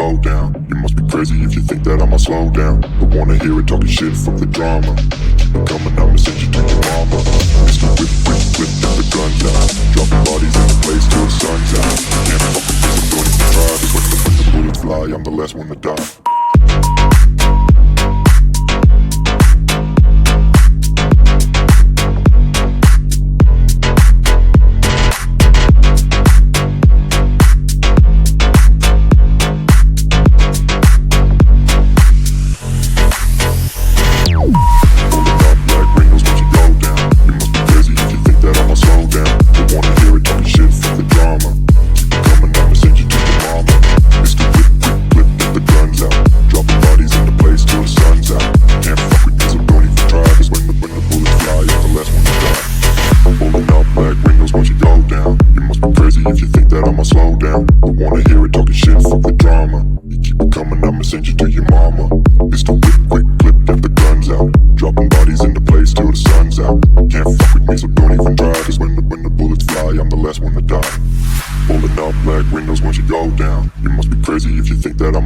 go down. You must be crazy if you think that I'ma slow down. Don't wanna hear it talking shit, fuck the drama. Keep it coming, I'ma send you to your mama. Mr. Whip, whip, whip, get the guns out. Dropping bodies in the place till the sun's out. Can't fuck with this, I'm don't even try. Cause when the bullets fly, I'm the last one to die.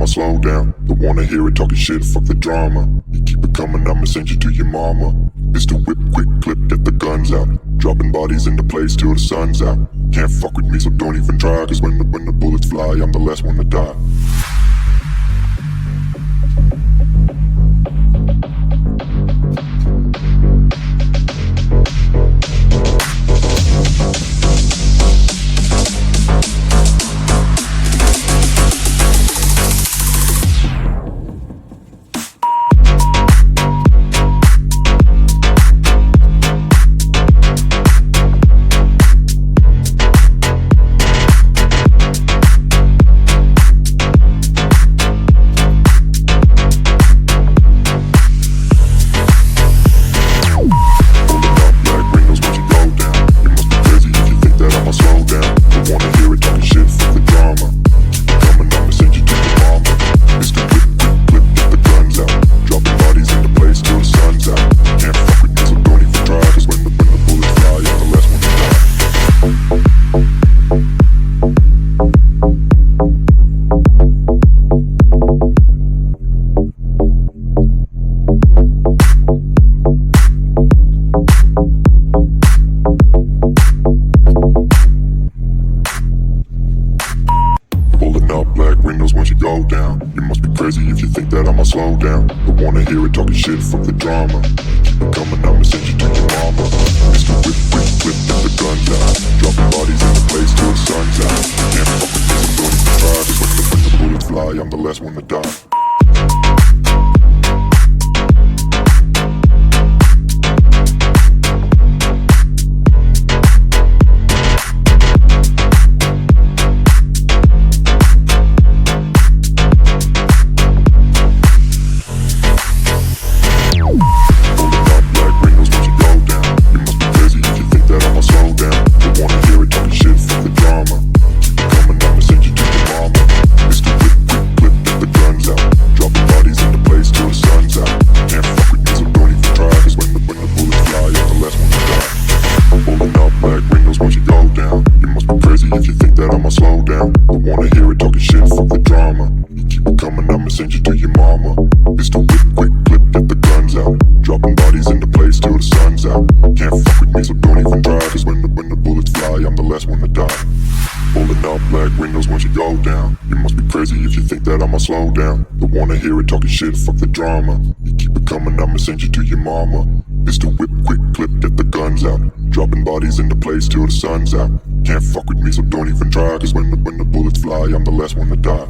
Slow down, don't wanna hear it talking shit, fuck the drama. You keep it coming, I'ma send you to your mama. Pistol whip, quick clip, get the guns out. Dropping bodies into place till the sun's out. Can't fuck with me, so don't even try. Cause when the bullets fly, I'm the last one to die. Slow down, don't wanna hear it talking shit, fuck the drama. You keep it coming, I'ma send you to your mama. Pistol whip, quick clip, get the guns out. Dropping bodies into place till the sun's out. Can't fuck with me, so don't even try. Cause when the bullets fly, I'm the last one to die.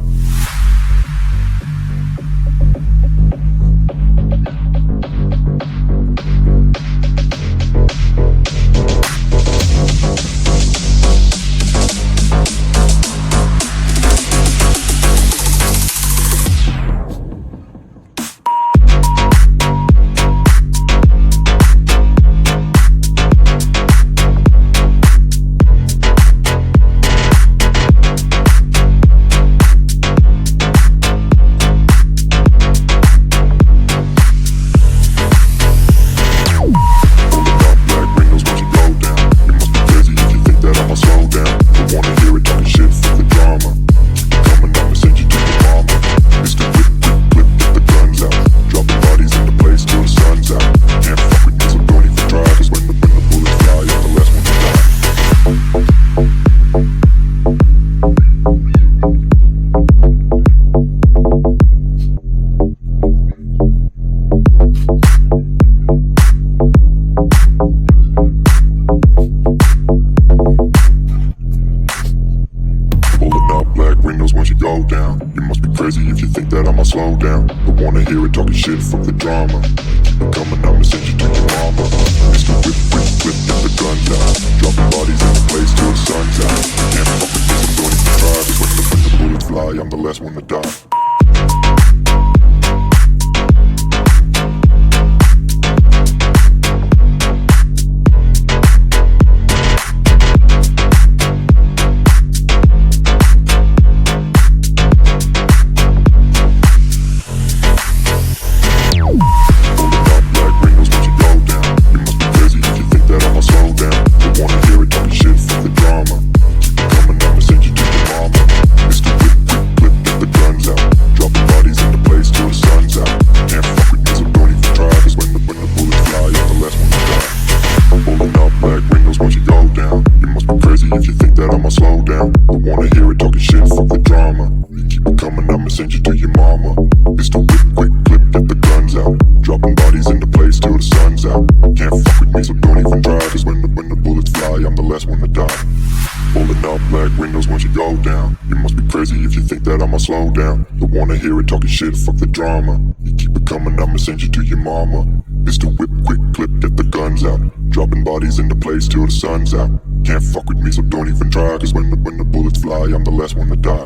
windows once you go down. You must be crazy if you think that I'ma slow down. Don't wanna hear it talking shit, fuck the drama. Keep it coming, I'ma send you to your mama. Mr. Whip, whip, whip, get the guns out. Dropping bodies in the place till the sun's out. Can't fuck with this, I'm going to try. Cause when the bullets fly, I'm the last one to die. If you think that I'ma slow down, don't wanna hear it talking shit, fuck the drama. You keep it coming, I'ma send you to your mama. It's the whip, quick clip, get the guns out. Dropping bodies in the place till the sun's out. Can't fuck with me, so don't even try. Cause when the bullets fly, I'm the last one to die. Pulling up black windows once you go down. You must be crazy if you think that I'ma slow down. Don't wanna hear it talking shit, fuck the drama. You keep it coming, I'ma send you to your mama. It's the whip, quick clip, get the guns out. Dropping bodies in the place till the sun's out. Can't fuck with me, so don't even try. Cause when the bullets fly, I'm the last one to die.